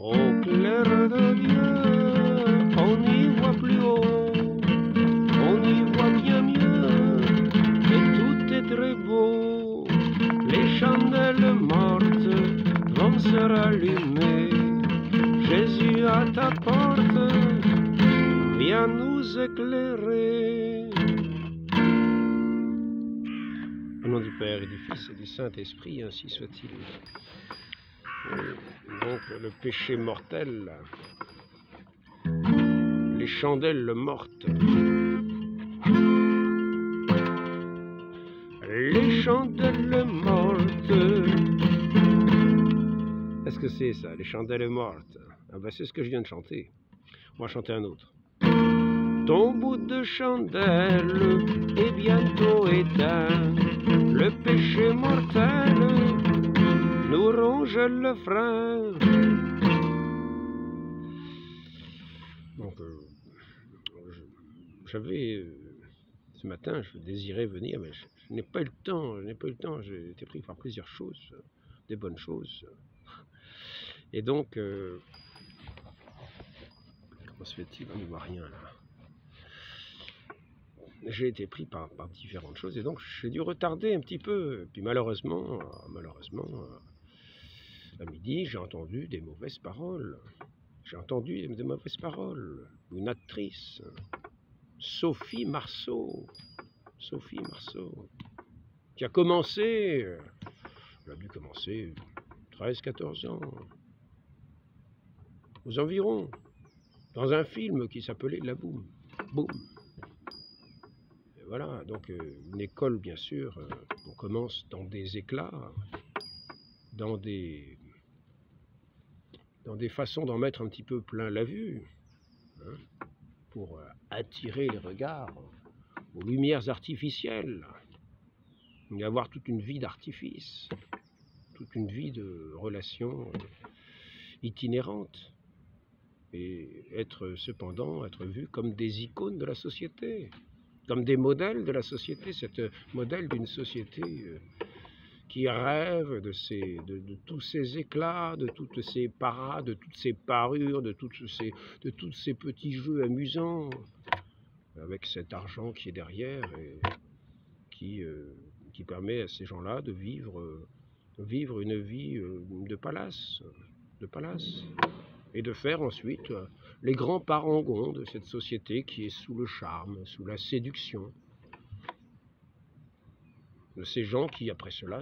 Au clair de Dieu, on y voit plus haut, on y voit bien mieux, et tout est très beau. Les chandelles mortes vont se rallumer. Jésus à ta porte, viens nous éclairer. Au nom du Père et du Fils et du Saint-Esprit, ainsi soit-il. Donc le péché mortel, les chandelles mortes, les chandelles mortes. Est-ce que c'est ça, les chandelles mortes? Ah ben c'est ce que je viens de chanter. On va chanter un autre. Ton bout de chandelle est bientôt éteint, le péché mortel nous ronge le frein. Donc, j'avais, ce matin, je désirais venir, mais je n'ai pas eu le temps, j'ai été pris par plusieurs choses, des bonnes choses. Et donc, comment se fait-il? On ne voit rien là. J'ai été pris par différentes choses, et donc j'ai dû retarder un petit peu. Et puis malheureusement, à midi, j'ai entendu des mauvaises paroles. J'ai entendu des mauvaises paroles. Une actrice, Sophie Marceau, qui a commencé, elle a dû commencer 13-14 ans, aux environs, dans un film qui s'appelait La Boum. Boum. Et voilà, donc une école, bien sûr, on commence dans des éclats, dans des façons d'en mettre un petit peu plein la vue, hein, pour attirer les regards aux lumières artificielles, et avoir toute une vie d'artifice, toute une vie de relations itinérantes, et cependant être vu comme des icônes de la société, comme des modèles de la société, cette modèle d'une société qui rêve de tous ces éclats, de toutes ces parades, de toutes ces parures, de tous ces petits jeux amusants, avec cet argent qui est derrière et qui permet à ces gens-là de vivre une vie de palace, et de faire ensuite les grands parangons de cette société qui est sous le charme, sous la séduction de ces gens qui, après cela,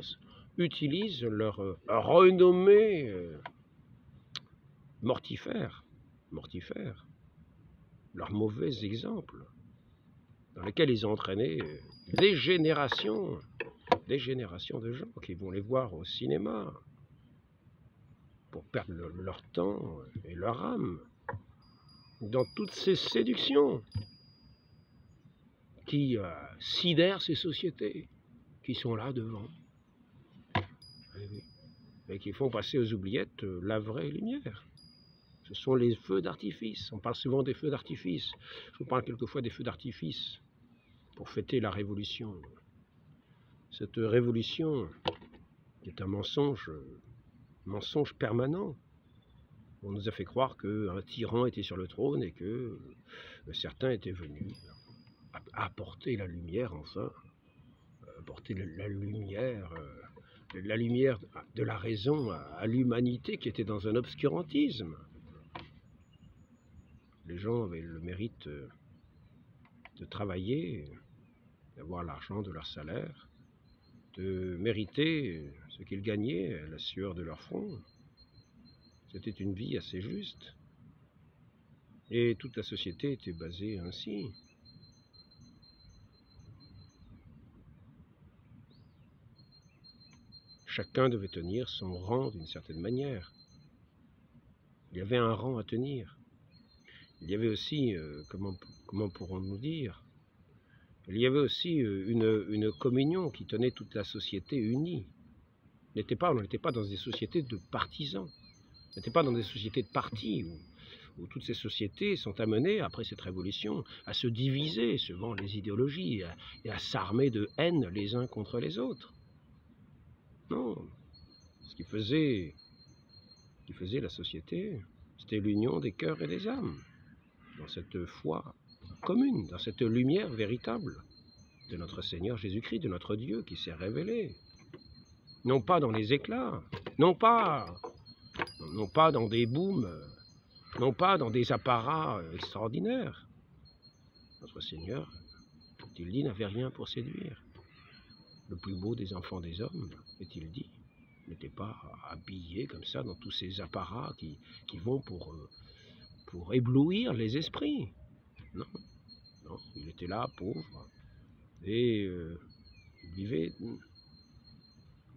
utilisent leur renommée mortifère, leur mauvais exemple, dans lesquels ils ont entraîné des générations de gens qui vont les voir au cinéma pour perdre leur temps et leur âme dans toutes ces séductions qui sidèrent ces sociétés qui sont là devant et qui font passer aux oubliettes la vraie lumière. Ce sont les feux d'artifice. On parle souvent des feux d'artifice. Je vous parle quelquefois des feux d'artifice pour fêter la Révolution. Cette Révolution qui est un mensonge permanent. On nous a fait croire qu'un tyran était sur le trône et que certains étaient venus apporter la lumière, enfin, apporter la lumière de la raison à l'humanité qui était dans un obscurantisme. Les gens avaient le mérite de travailler, d'avoir l'argent de leur salaire, de mériter ce qu'ils gagnaient à la sueur de leur front. C'était une vie assez juste. Et toute la société était basée ainsi. Chacun devait tenir son rang d'une certaine manière. Il y avait un rang à tenir. Il y avait aussi, comment pourrons-nous dire, il y avait aussi une communion qui tenait toute la société unie. On n'était pas dans des sociétés de partisans. On n'était pas dans des sociétés de partis où toutes ces sociétés sont amenées, après cette révolution, à se diviser selon les idéologies et à s'armer de haine les uns contre les autres. Non. Ce qui faisait qui faisait la société, c'était l'union des cœurs et des âmes, dans cette foi commune, dans cette lumière véritable de notre Seigneur Jésus-Christ, de notre Dieu qui s'est révélé. Non pas dans les éclats, non pas dans des booms, non pas dans des apparats extraordinaires. Notre Seigneur, est-il dit, n'avait rien pour séduire. Le plus beau des enfants des hommes, est-il dit, n'était pas habillé comme ça dans tous ces apparats qui vont pour éblouir les esprits. Non, non, il était là, pauvre, et il vivait,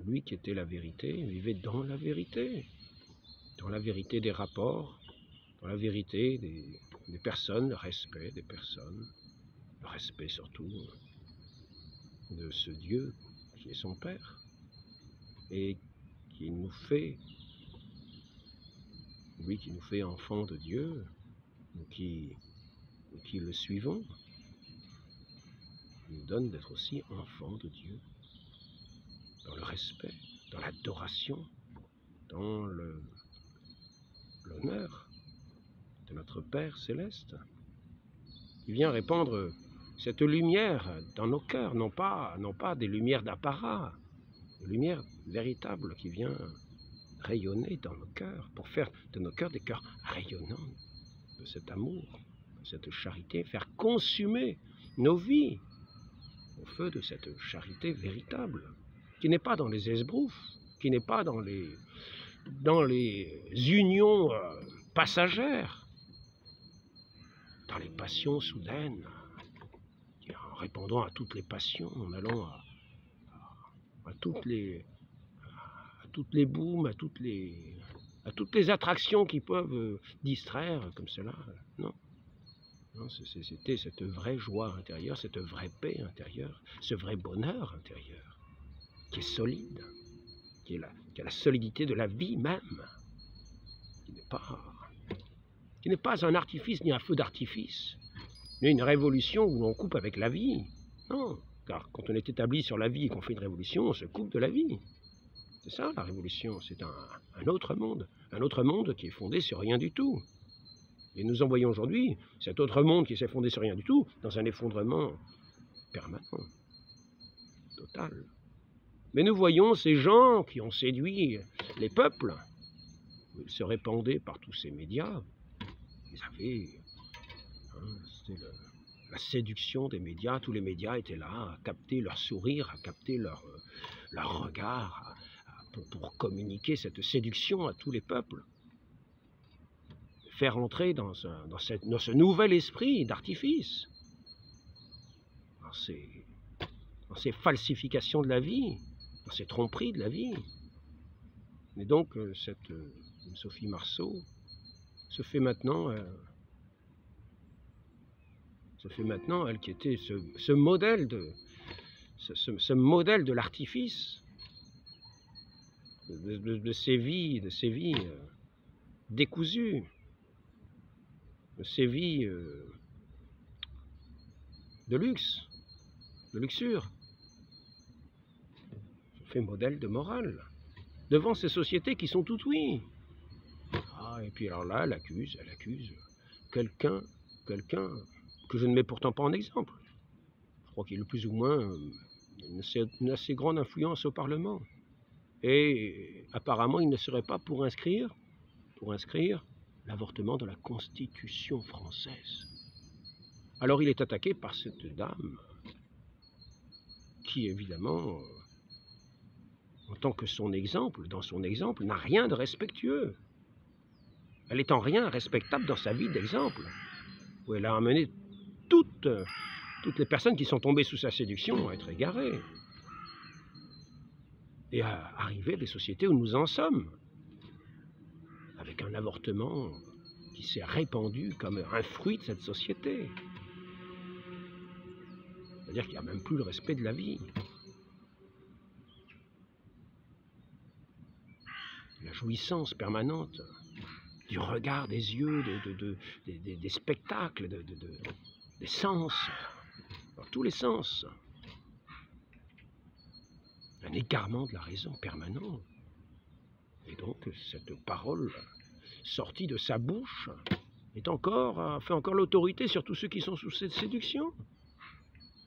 lui qui était la vérité, il vivait dans la vérité des rapports, dans la vérité des personnes, le respect des personnes, le respect surtout de ce Dieu qui est son Père, et qui nous fait, lui qui nous fait enfants de Dieu, nous qui le suivons, nous donne d'être aussi enfants de Dieu, dans le respect, dans l'adoration, dans l'honneur de notre Père céleste, qui vient répandre cette lumière dans nos cœurs, non pas des lumières d'apparat, des lumières véritables qui vient rayonner dans nos cœurs, pour faire de nos cœurs des cœurs rayonnants de cet amour, de cette charité, faire consumer nos vies au feu de cette charité véritable, qui n'est pas dans les esbroufs, qui n'est pas dans les unions passagères, dans les passions soudaines, en répondant à toutes les passions, en allant à toutes les booms, à toutes les attractions qui peuvent distraire comme cela. Non. Non, c'était cette vraie joie intérieure, cette vraie paix intérieure, ce vrai bonheur intérieur, qui est solide, qui a la solidité de la vie même, qui n'est pas un artifice ni un feu d'artifice, mais une révolution où on coupe avec la vie. Non, car quand on est établi sur la vie et qu'on fait une révolution, on se coupe de la vie. C'est ça la révolution, c'est un autre monde qui est fondé sur rien du tout. Et nous envoyons aujourd'hui cet autre monde qui s'est fondé sur rien du tout dans un effondrement permanent, total. Mais nous voyons ces gens qui ont séduit les peuples. Ils se répandaient par tous ces médias. Ils avaient... c'était la séduction des médias. Tous les médias étaient là à capter leur sourire, à capter leur regard, pour communiquer cette séduction à tous les peuples. Faire entrer dans ce nouvel esprit d'artifice, dans ces falsifications de la vie, dans ces tromperies de la vie. Et donc, cette Sophie Marceau se fait maintenant, elle qui était ce modèle de l'artifice, de ces vies décousues, de ces vies de luxe, de luxure. Je fais modèle de morale devant ces sociétés qui sont toutes oui. Ah, et puis alors là, elle accuse quelqu'un que je ne mets pourtant pas en exemple. Je crois qu'il a plus ou moins une assez grande influence au Parlement. Et apparemment, il ne serait pas pour inscrire l'avortement dans la Constitution française. Alors il est attaqué par cette dame qui, évidemment, en tant que dans son exemple, n'a rien de respectueux. Elle est en rien respectable dans sa vie d'exemple, où elle a amené toutes les personnes qui sont tombées sous sa séduction à être égarées, et à arriver des sociétés où nous en sommes, avec un avortement qui s'est répandu comme un fruit de cette société. C'est-à-dire qu'il n'y a même plus le respect de la vie. La jouissance permanente du regard des yeux, des spectacles, des sens, dans tous les sens. Un égarement de la raison permanent. Et donc cette parole sortie de sa bouche fait encore l'autorité sur tous ceux qui sont sous cette séduction.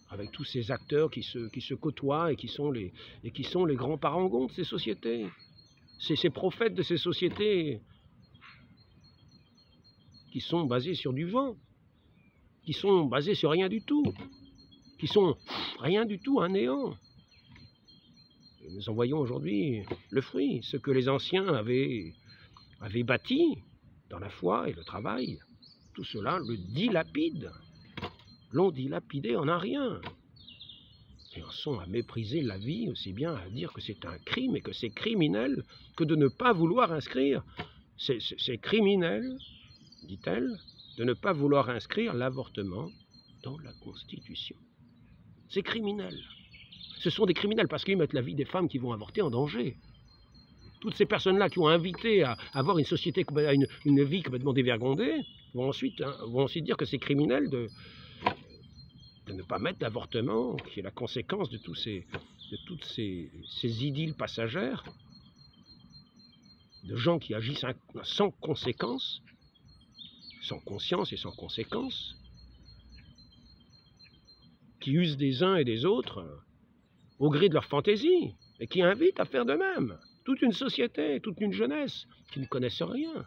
Avec tous ces acteurs qui se côtoient et qui sont les grands parangons de ces sociétés. Ces prophètes de ces sociétés qui sont basés sur du vent, qui sont basés sur rien du tout, qui sont rien du tout, un néant. Et nous en voyons aujourd'hui le fruit, ce que les anciens avaient bâti dans la foi et le travail. Tout cela le dilapide, l'ont dilapidé en un rien. Et en sont à mépriser la vie, aussi bien à dire que c'est un crime et que c'est criminel que de ne pas vouloir inscrire. C'est criminel, dit-elle, de ne pas vouloir inscrire l'avortement dans la Constitution. C'est criminel. Ce sont des criminels parce qu'ils mettent la vie des femmes qui vont avorter en danger. Toutes ces personnes-là qui ont invité à avoir une société, à une vie complètement dévergondée, vont ensuite dire que c'est criminel de ne pas mettre d'avortement, qui est la conséquence de toutes ces idylles passagères, de gens qui agissent sans conséquence, sans conscience et sans conséquence, qui usent des uns et des autres au gré de leur fantaisie, et qui invitent à faire de même. Toute une société, toute une jeunesse qui ne connaissent rien.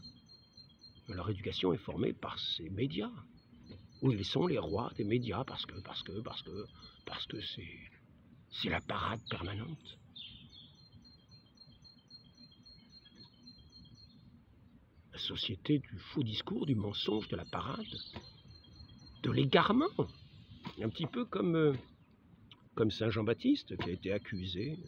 Leur éducation est formée par ces médias, où ils sont les rois des médias, parce que c'est la parade permanente. La société du faux discours, du mensonge, de la parade, de l'égarement. Un petit peu comme Saint Jean-Baptiste qui a été accusé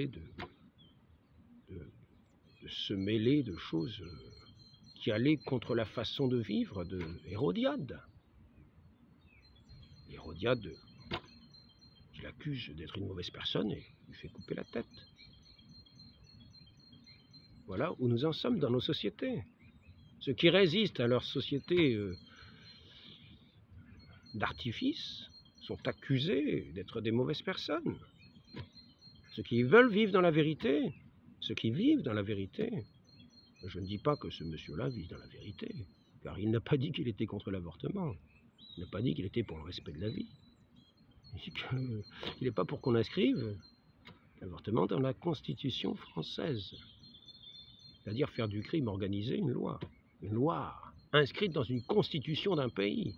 de se mêler de choses qui allaient contre la façon de vivre de Hérodiade. Hérodiade qui l'accuse d'être une mauvaise personne et lui fait couper la tête. Voilà où nous en sommes dans nos sociétés. Ceux qui résistent à leur société d'artifice sont accusés d'être des mauvaises personnes. Ceux qui veulent vivre dans la vérité, ceux qui vivent dans la vérité, je ne dis pas que ce monsieur-là vit dans la vérité, car il n'a pas dit qu'il était contre l'avortement. Il n'a pas dit qu'il était pour le respect de la vie. Il dit qu'il n'est pas pour qu'on inscrive l'avortement dans la Constitution française. C'est-à-dire faire du crime organisé une loi inscrite dans une constitution d'un pays.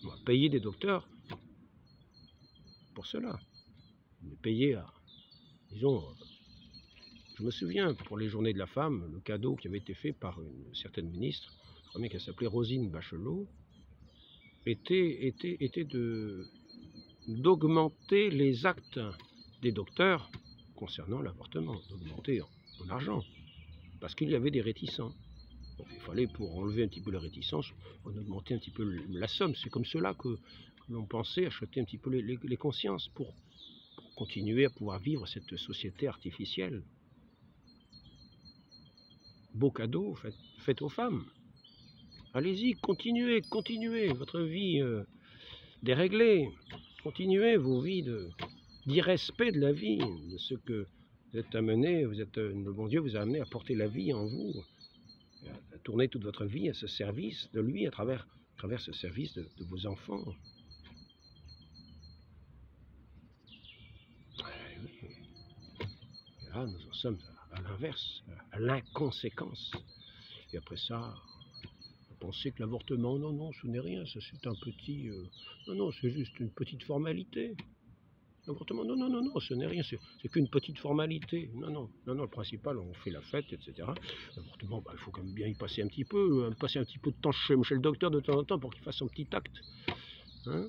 On va payer des docteurs pour cela. On est payé à, disons, je me souviens pour les journées de la femme, le cadeau qui avait été fait par une certaine ministre, je crois bien qu'elle s'appelait Rosine Bachelot, était d'augmenter les actes des docteurs concernant l'avortement, d'augmenter en argent, parce qu'il y avait des réticents. Donc, il fallait, pour enlever un petit peu la réticence, on augmentait un petit peu la somme. C'est comme cela que l'on pensait acheter un petit peu les consciences pour continuer à pouvoir vivre cette société artificielle. Beau cadeau fait aux femmes. Allez-y, continuez votre vie déréglée. Continuez vos vies d'irrespect de la vie, de ce que vous êtes amené, le bon Dieu vous a amené à porter la vie en vous, à tourner toute votre vie à ce service de lui, à travers ce service de vos enfants. Et là, nous en sommes à l'inverse, à l'inconséquence. Et après ça, penser que l'avortement, non, ce n'est rien, ça c'est un petit... non, c'est juste une petite formalité. L'avortement, non, ce n'est rien, c'est qu'une petite formalité. Non, le principal, on fait la fête, etc. L'avortement, il faut quand même bien y passer un petit peu, de temps chez le docteur de temps en temps pour qu'il fasse son petit acte. Hein,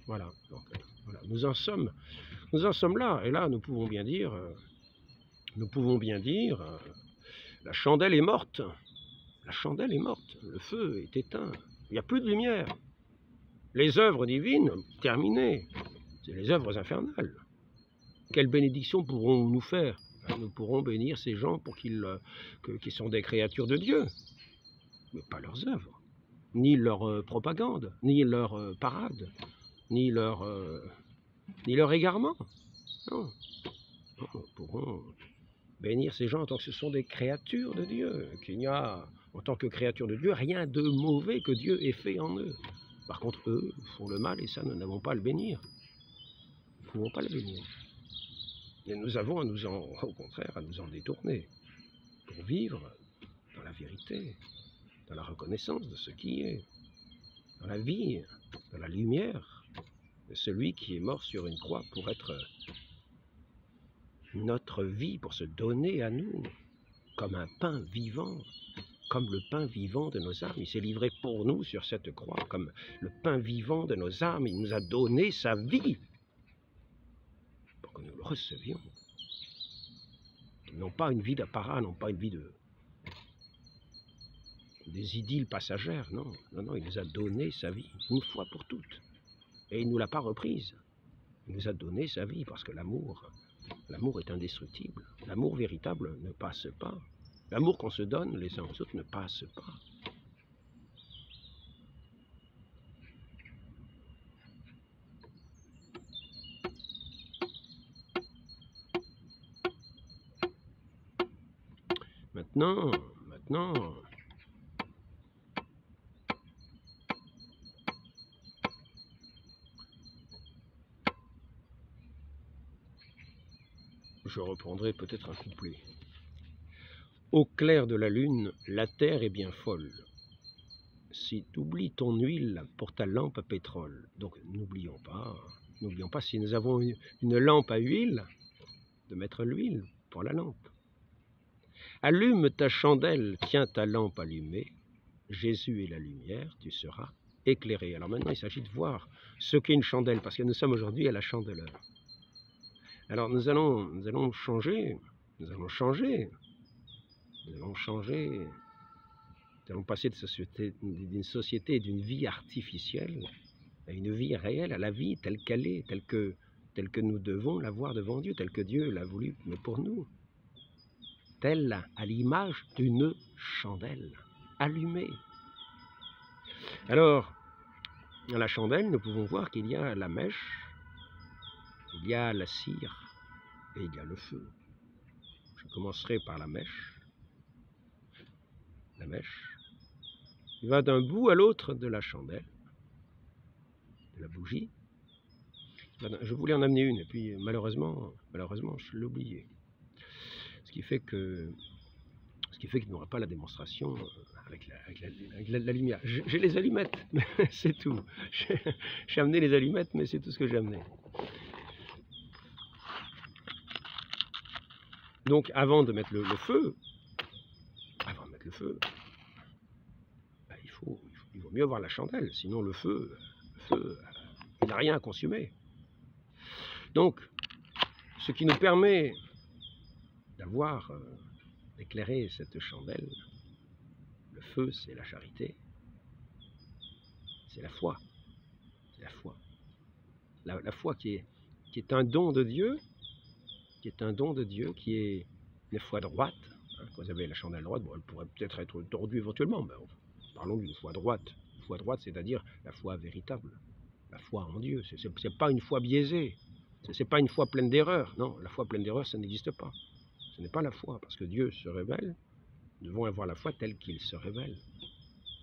voilà. Donc, voilà, nous en sommes là, et là, nous pouvons bien dire, la chandelle est morte. La chandelle est morte, le feu est éteint, il n'y a plus de lumière. Les œuvres divines, terminées, c'est les œuvres infernales. Quelle bénédiction pourrons nous faire? Nous pourrons bénir ces gens pour qui sont des créatures de Dieu, mais pas leurs œuvres. ni leur propagande, ni leur parade, ni leur égarement. Non. Non, nous pourrons bénir ces gens en tant que ce sont des créatures de Dieu, qu'il n'y a, en tant que créatures de Dieu, rien de mauvais que Dieu ait fait en eux. Par contre, eux font le mal et ça, nous n'avons pas à le bénir. Nous ne pouvons pas le bénir. Et nous avons au contraire, à nous en détourner pour vivre dans la vérité, dans la reconnaissance de ce qui est, dans la vie, dans la lumière de celui qui est mort sur une croix pour être notre vie, pour se donner à nous comme un pain vivant, comme le pain vivant de nos âmes. Il s'est livré pour nous sur cette croix, comme le pain vivant de nos âmes. Il nous a donné sa vie pour que nous le recevions. Non pas une vie d'apparat, non pas une vie des idylles passagères, non. Non, il nous a donné sa vie, une fois pour toutes. Et il ne nous l'a pas reprise. Il nous a donné sa vie, parce que l'amour est indestructible. L'amour véritable ne passe pas. L'amour qu'on se donne les uns aux autres ne passe pas. Maintenant, je reprendrai peut-être un couplet. Au clair de la lune, la terre est bien folle. Si tu oublies ton huile pour ta lampe à pétrole, donc n'oublions pas si nous avons une lampe à huile, de mettre l'huile pour la lampe. Allume ta chandelle, tiens ta lampe allumée, Jésus est la lumière, tu seras éclairé. Alors maintenant, il s'agit de voir ce qu'est une chandelle, parce que nous sommes aujourd'hui à la chandeleur. Alors nous allons changer, nous allons passer d'une société, d'une vie artificielle à une vie réelle, à la vie telle qu'elle est, telle que nous devons la voir devant Dieu, telle que Dieu l'a voulu, mais pour nous, telle à l'image d'une chandelle allumée. Alors, à la chandelle, nous pouvons voir qu'il y a la mèche, il y a la cire et il y a le feu. Je commencerai par la mèche. La mèche, il va d'un bout à l'autre de la chandelle, de la bougie. Je voulais en amener une, et puis malheureusement je l'ai oublié. Ce qui fait qu'il n'y aura pas la démonstration avec la lumière. J'ai les allumettes, mais c'est tout. J'ai amené les allumettes, mais c'est tout ce que j'ai amené. Donc avant de mettre le feu, ben, il vaut mieux avoir la chandelle, sinon le feu il n'a rien à consumer. Donc, ce qui nous permet d'avoir éclairé cette chandelle, le feu, c'est la charité, c'est la foi. C'est la foi. La foi qui est un don de Dieu, qui est une foi droite. Quand vous avez la chandelle droite, bon, elle pourrait peut-être être tordue éventuellement, mais parlons d'une foi droite. Une foi droite, c'est-à-dire la foi véritable, la foi en Dieu. C'est pas une foi biaisée, c'est pas une foi pleine d'erreurs. Non, la foi pleine d'erreurs, ça n'existe pas. Ce n'est pas la foi, parce que Dieu se révèle. Nous devons avoir la foi telle qu'il se révèle.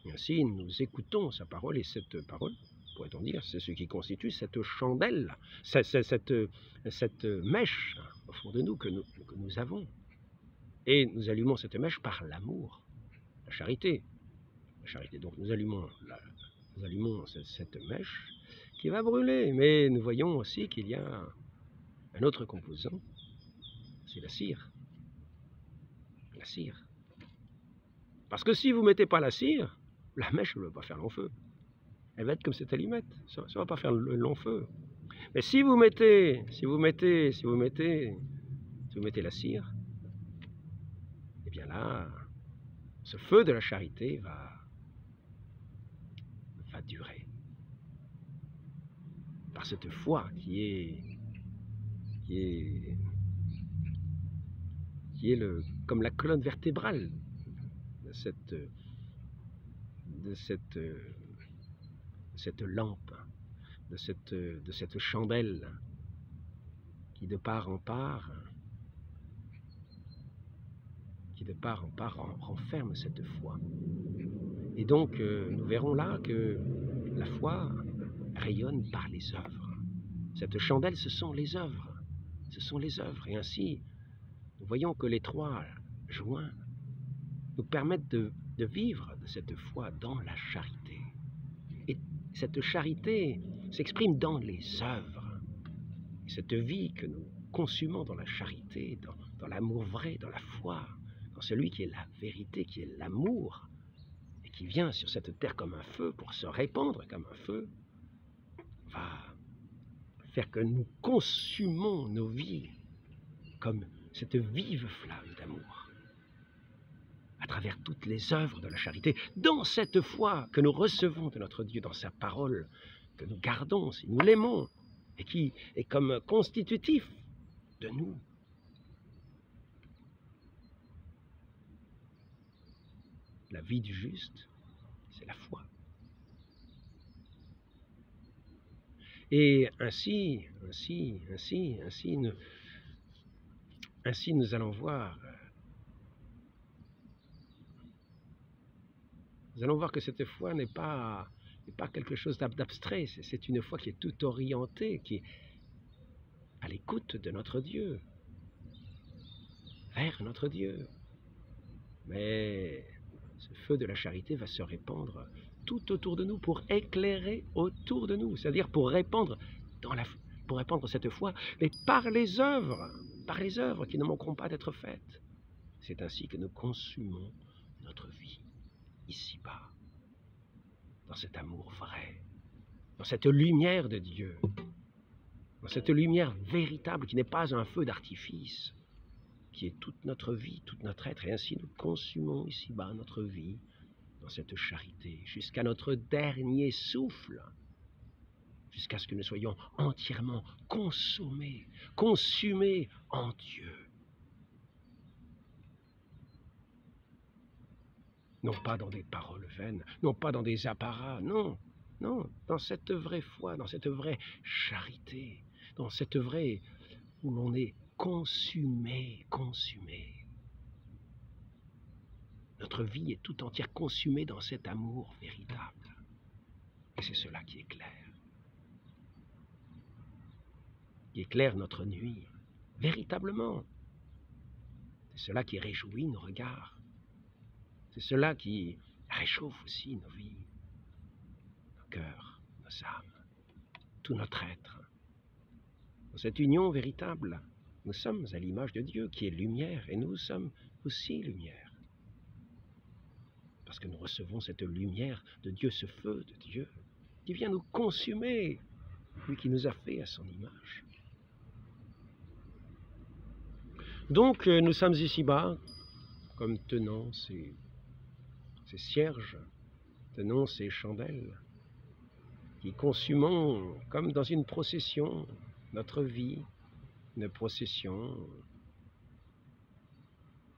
Et ainsi, nous écoutons sa parole, et cette parole, pourrait-on dire, c'est ce qui constitue cette chandelle, cette mèche au fond de nous que nous avons. Et nous allumons cette mèche par l'amour, la charité. La charité. Donc nous allumons cette mèche qui va brûler. Mais nous voyons aussi qu'il y a un autre composant, c'est la cire. La cire. Parce que si vous ne mettez pas la cire, la mèche ne va pas faire long feu. Elle va être comme cette allumette. Ça ne va pas faire le long feu. Mais si vous mettez la cire, eh bien là, ce feu de la charité va durer. Par cette foi qui est comme la colonne vertébrale de cette lampe, de cette chandelle qui de part en part renferme cette foi. Et donc nous verrons là que la foi rayonne par les œuvres. Cette chandelle, ce sont les œuvres. Ce sont les œuvres. Et ainsi, nous voyons que les trois joints nous permettent de vivre de cette foi dans la charité. Et cette charité s'exprime dans les œuvres. Et cette vie que nous consumons dans la charité, dans l'amour vrai, dans la foi, dans celui qui est la vérité, qui est l'amour, et qui vient sur cette terre comme un feu pour se répandre comme un feu, va faire que nous consumons nos vies comme cette vive flamme d'amour, à travers toutes les œuvres de la charité, dans cette foi que nous recevons de notre Dieu, dans sa parole, que nous gardons si nous l'aimons, et qui est comme constitutif de nous. La vie du juste, c'est la foi. Et ainsi nous allons voir que cette foi n'est pas quelque chose d'abstrait, c'est une foi qui est tout orientée, qui est à l'écoute de notre Dieu, vers notre Dieu. Mais ce feu de la charité va se répandre tout autour de nous, pour éclairer autour de nous, c'est-à-dire pour répandre cette foi, mais par les œuvres qui ne manqueront pas d'être faites. C'est ainsi que nous consumons notre vie, ici-bas, dans cet amour vrai, dans cette lumière de Dieu, dans cette lumière véritable qui n'est pas un feu d'artifice, qui est toute notre vie, tout notre être, et ainsi nous consumons ici-bas notre vie dans cette charité, jusqu'à notre dernier souffle, jusqu'à ce que nous soyons entièrement consumés en Dieu. Non pas dans des paroles vaines, non pas dans des apparats, non, dans cette vraie foi, dans cette vraie charité, dans cette vraie où l'on est consumé. Notre vie est tout entière consumée dans cet amour véritable. Et c'est cela qui éclaire notre nuit, véritablement. C'est cela qui réjouit nos regards. C'est cela qui réchauffe aussi nos vies, nos cœurs, nos âmes, tout notre être. Dans cette union véritable, nous sommes à l'image de Dieu qui est lumière, et nous sommes aussi lumière. Parce que nous recevons cette lumière de Dieu, ce feu de Dieu, qui vient nous consumer, lui qui nous a fait à son image. Donc nous sommes ici-bas, comme tenant ces cierges, tenant ces chandelles, qui consumons, comme dans une procession, notre vie, une procession.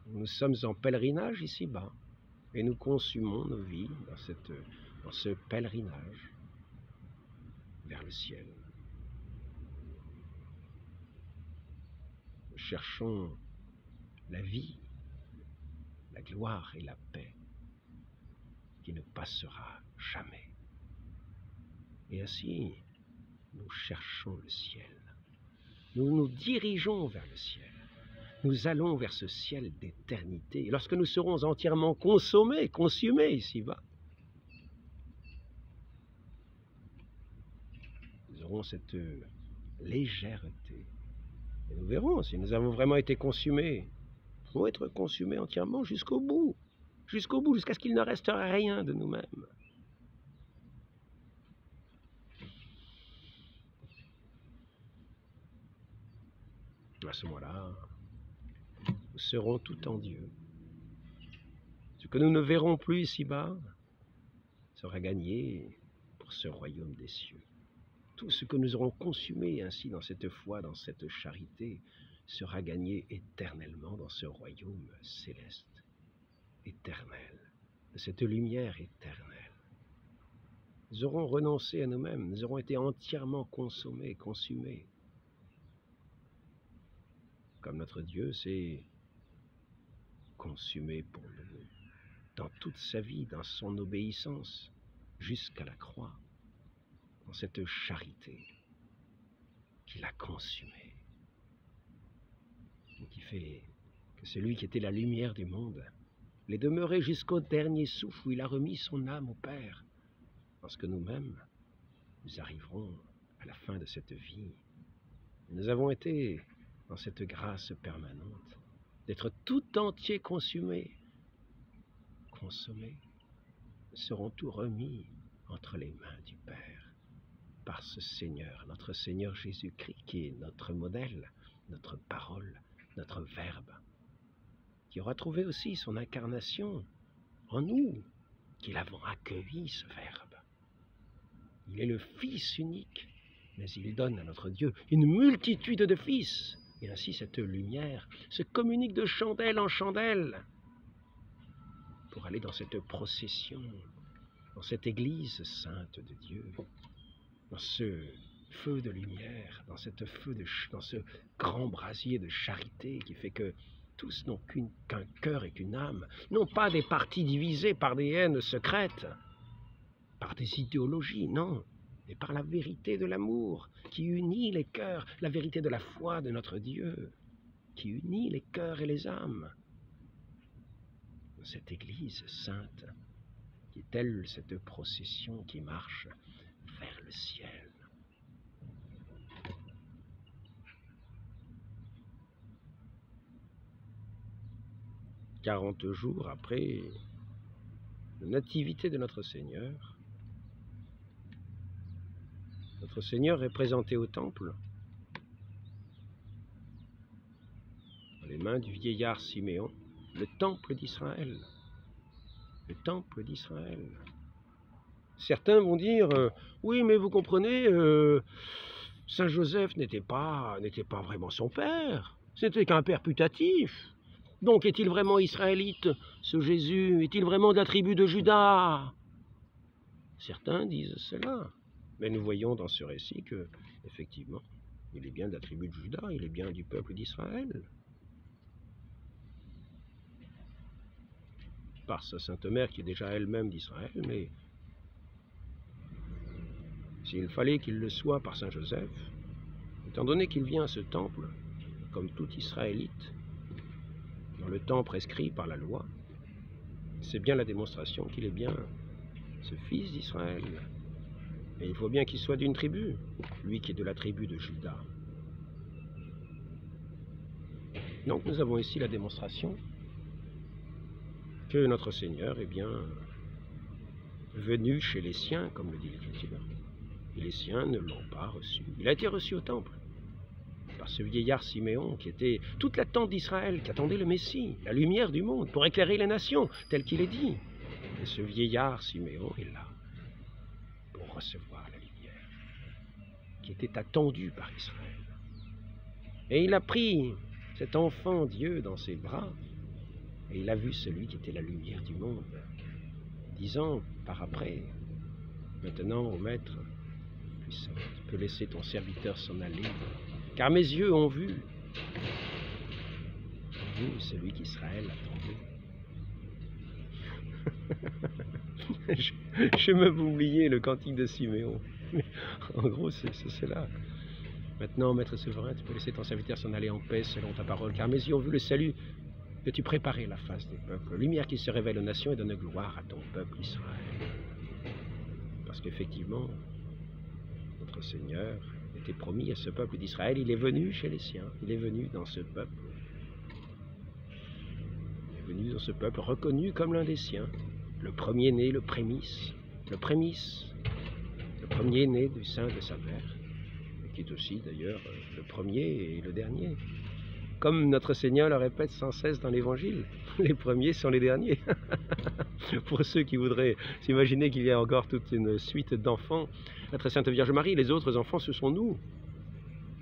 Nous sommes en pèlerinage ici-bas, et nous consumons nos vies dans ce pèlerinage vers le ciel. Nous cherchons la vie, la gloire et la paix qui ne passera jamais. Et ainsi, nous cherchons le ciel. Nous nous dirigeons vers le ciel. Nous allons vers ce ciel d'éternité. Et lorsque nous serons entièrement consumés ici-bas, nous aurons cette légèreté. Et nous verrons si nous avons vraiment été consumés. Nous pouvons être consumés entièrement jusqu'au bout, jusqu'à ce qu'il ne reste rien de nous-mêmes. À ce moment-là, nous serons tout en Dieu. Ce que nous ne verrons plus ici-bas sera gagné pour ce royaume des cieux. Tout ce que nous aurons consumé ainsi dans cette foi, dans cette charité, sera gagné éternellement dans ce royaume céleste, éternel, de cette lumière éternelle. Nous aurons renoncé à nous-mêmes, nous aurons été entièrement consommés, consumés. Comme notre Dieu s'est consumé pour nous, dans toute sa vie, dans son obéissance, jusqu'à la croix, dans cette charité qu'il a consumée, et qui fait que celui qui était la lumière du monde l'est demeuré jusqu'au dernier souffle où il a remis son âme au Père, parce que nous-mêmes, nous arriverons à la fin de cette vie. Nous avons été dans cette grâce permanente, d'être tout entier consumés, consommés, nous serons tout remis entre les mains du Père, par ce Seigneur, notre Seigneur Jésus-Christ, qui est notre modèle, notre parole, notre Verbe, qui aura trouvé aussi son incarnation en nous, qui l'avons accueilli, ce Verbe. Il est le Fils unique, mais il donne à notre Dieu une multitude de fils. Et ainsi cette lumière se communique de chandelle en chandelle pour aller dans cette procession, dans cette Église sainte de Dieu, dans ce feu de lumière, dans ce grand brasier de charité qui fait que tous n'ont qu'un cœur et qu'une âme, non pas des partis divisés par des haines secrètes, par des idéologies, non, mais par la vérité de l'amour qui unit les cœurs, la vérité de la foi de notre Dieu, qui unit les cœurs et les âmes. Cette Église sainte, qui est telle cette procession qui marche vers le ciel. « 40 jours après la nativité de notre Seigneur est présenté au temple dans les mains du vieillard Siméon, le temple d'Israël. Le temple d'Israël. Certains vont dire, oui, mais vous comprenez, Saint Joseph n'était pas vraiment son père, c'était qu'un père putatif. Donc est-il vraiment israélite, ce Jésus? Est-il vraiment de la tribu de Juda? Certains disent cela. Mais nous voyons dans ce récit que, effectivement, il est bien de la tribu de Juda, il est bien du peuple d'Israël. Par sa Sainte Mère qui est déjà elle-même d'Israël, mais s'il fallait qu'il le soit par Saint Joseph, étant donné qu'il vient à ce temple, comme tout Israélite, dans le temps prescrit par la loi, c'est bien la démonstration qu'il est bien ce fils d'Israël. Et il faut bien qu'il soit d'une tribu, lui qui est de la tribu de Juda. Donc nous avons ici la démonstration que notre Seigneur est bien venu chez les siens, comme le dit l'Écriture. Et les siens ne l'ont pas reçu. Il a été reçu au temple par ce vieillard Siméon qui était toute l'attente d'Israël, qui attendait le Messie, la lumière du monde, pour éclairer les nations, tel qu'il est dit. Et ce vieillard Siméon est là pour recevoir la lumière qui était attendue par Israël. Et il a pris cet enfant Dieu dans ses bras et il a vu celui qui était la lumière du monde, disant par après, maintenant, ô maître, puissant, tu peux laisser ton serviteur s'en aller, car mes yeux ont vu celui qu'Israël attendait. J'ai même oublié le cantique de Siméon. En gros, c'est cela. Maintenant, maître souverain, tu peux laisser ton serviteur s'en aller en paix selon ta parole, car mes yeux ont vu le salut que tu préparais la face des peuples, lumière qui se révèle aux nations et donne gloire à ton peuple Israël. Parce qu'effectivement, notre Seigneur était promis à ce peuple d'Israël, il est venu chez les siens, il est venu dans ce peuple. Il est venu dans ce peuple reconnu comme l'un des siens, le premier-né, le premier-né du sein de sa mère, qui est aussi d'ailleurs le premier et le dernier. Comme notre Seigneur le répète sans cesse dans l'Évangile, les premiers sont les derniers. Pour ceux qui voudraient s'imaginer qu'il y a encore toute une suite d'enfants, la très sainte Vierge Marie, les autres enfants, ce sont nous.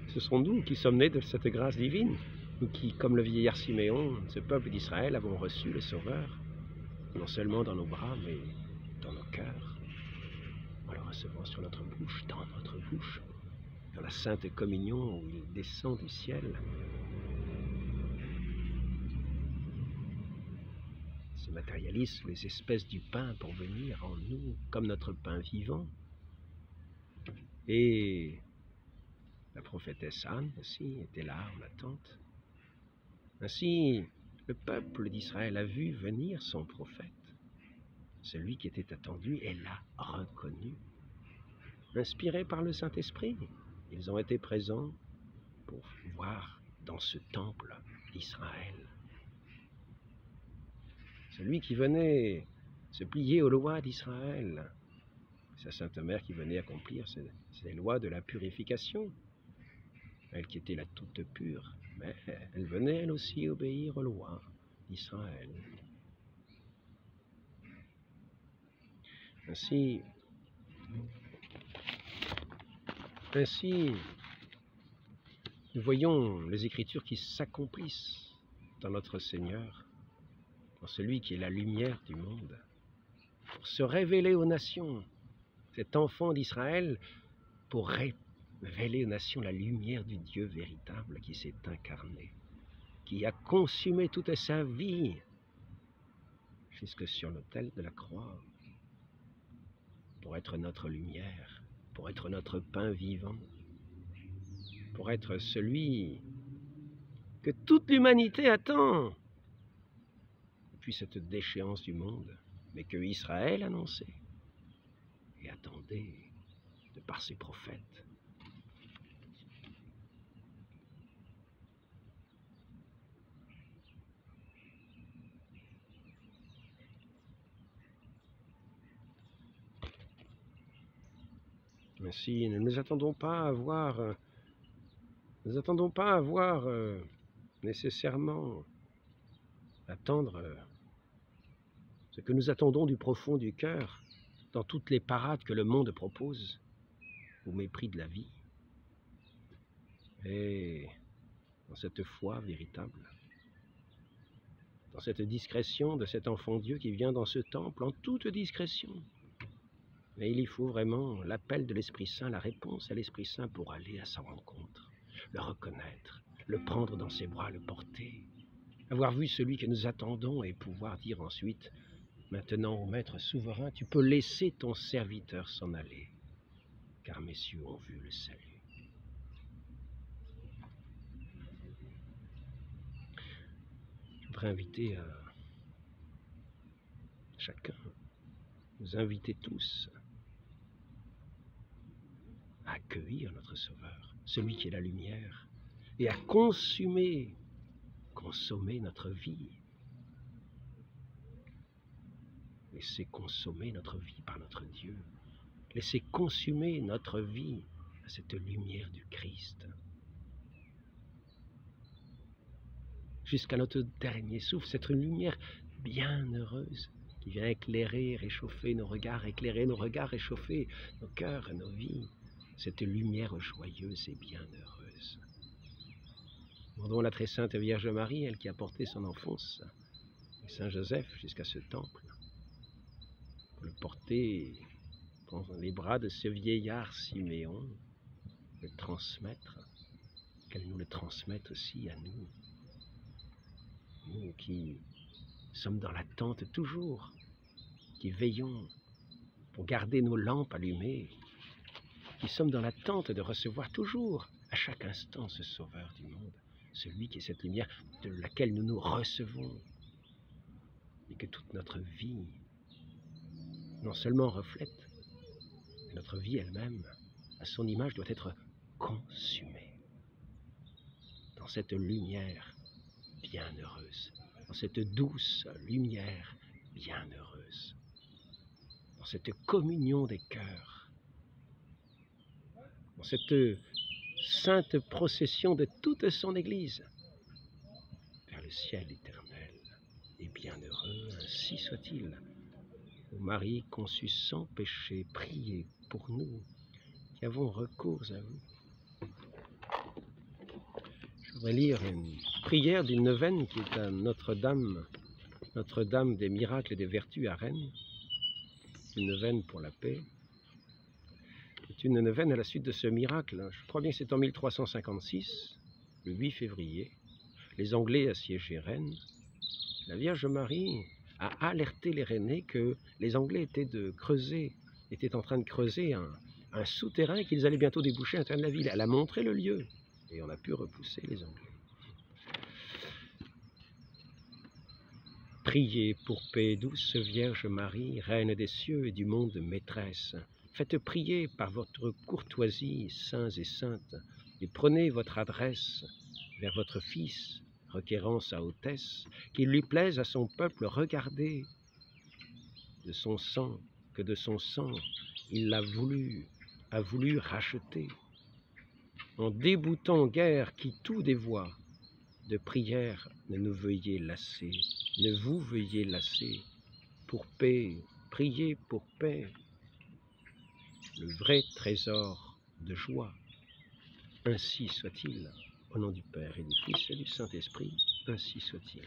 Ce sont nous qui sommes nés de cette grâce divine. Nous qui, comme le vieillard Siméon, ce peuple d'Israël, avons reçu le Sauveur, non seulement dans nos bras, mais dans nos cœurs. en le recevant sur notre bouche, dans notre bouche, dans la Sainte Communion où il descend du ciel. Se matérialise sous les espèces du pain pour venir en nous comme notre pain vivant. Et la prophétesse Anne aussi était là en attente. Ainsi, le peuple d'Israël a vu venir son prophète, celui qui était attendu, et l'a reconnu. Inspirés par le Saint-Esprit, ils ont été présents pour voir dans ce temple d'Israël celui qui venait se plier aux lois d'Israël, sa Sainte Mère qui venait accomplir ces lois de la purification, elle qui était la toute pure, mais elle venait elle aussi obéir aux lois d'Israël. Ainsi, nous voyons les Écritures qui s'accomplissent dans notre Seigneur, dans celui qui est la lumière du monde, pour se révéler aux nations, cet enfant d'Israël, pour révéler aux nations la lumière du Dieu véritable qui s'est incarné, qui a consumé toute sa vie jusque sur l'autel de la croix, pour être notre lumière, pour être notre pain vivant, pour être celui que toute l'humanité attend depuis cette déchéance du monde, mais que Israël annonçait et attendait de par ses prophètes. Ainsi, nous n'attendons pas à voir, nécessairement attendre ce que nous attendons du profond du cœur dans toutes les parades que le monde propose au mépris de la vie. Et dans cette foi véritable, dans cette discrétion de cet enfant Dieu qui vient dans ce temple en toute discrétion. Mais il y faut vraiment l'appel de l'Esprit Saint, la réponse à l'Esprit Saint pour aller à sa rencontre, le reconnaître, le prendre dans ses bras, le porter, avoir vu celui que nous attendons et pouvoir dire ensuite: maintenant, ô Maître souverain, tu peux laisser ton serviteur s'en aller, car mes cieux ont vu le salut. Je voudrais inviter chacun, nous inviter tous à accueillir notre Sauveur, celui qui est la lumière, et à consommer notre vie. Laissez consommer notre vie par notre Dieu. Laissez consumer notre vie à cette lumière du Christ. Jusqu'à notre dernier souffle, cette lumière bienheureuse qui vient éclairer, réchauffer nos regards, réchauffer nos cœurs et nos vies. Cette lumière joyeuse et bienheureuse. Demandons à la très sainte Vierge Marie, elle qui a porté son enfance, et Saint Joseph jusqu'à ce temple, pour le porter dans les bras de ce vieillard Siméon, le transmettre, qu'elle nous le transmette aussi à nous. Nous qui sommes dans l'attente toujours, qui veillons pour garder nos lampes allumées, qui sommes dans l'attente de recevoir toujours, à chaque instant, ce Sauveur du monde, celui qui est cette lumière de laquelle nous nous recevons, et que toute notre vie, non seulement reflète, mais notre vie elle-même, à son image, doit être consumée dans cette lumière bienheureuse, dans cette douce lumière bienheureuse, dans cette communion des cœurs, dans cette sainte procession de toute son Église vers le ciel éternel et bienheureux, ainsi soit-il. Ô Marie conçue sans péché, priez pour nous qui avons recours à vous. Je voudrais lire une prière d'une neuvaine qui est à Notre-Dame des miracles et des vertus à Rennes, une neuvaine pour la paix. C'est une neuvaine à la suite de ce miracle. Je crois bien que c'est en 1356, le 8 février. Les Anglais assiégeaient Rennes. La Vierge Marie a alerté les Rennais que les Anglais étaient en train de creuser un souterrain qu'ils allaient bientôt déboucher à l'intérieur de la ville. Elle a montré le lieu et on a pu repousser les Anglais. Priez pour paix, douce Vierge Marie, Reine des cieux et du monde maîtresse. Faites prier par votre courtoisie, saints et saintes, et prenez votre adresse vers votre Fils, requérant sa hautesse, qu'il lui plaise à son peuple regarder de son sang, que de son sang il a voulu racheter. En déboutant guerre qui tout dévoie, de prière ne nous veuillez lasser, ne vous veuillez lasser. Pour paix, priez pour paix, le vrai trésor de joie. Ainsi soit-il, au nom du Père et du Fils et du Saint-Esprit, ainsi soit-il.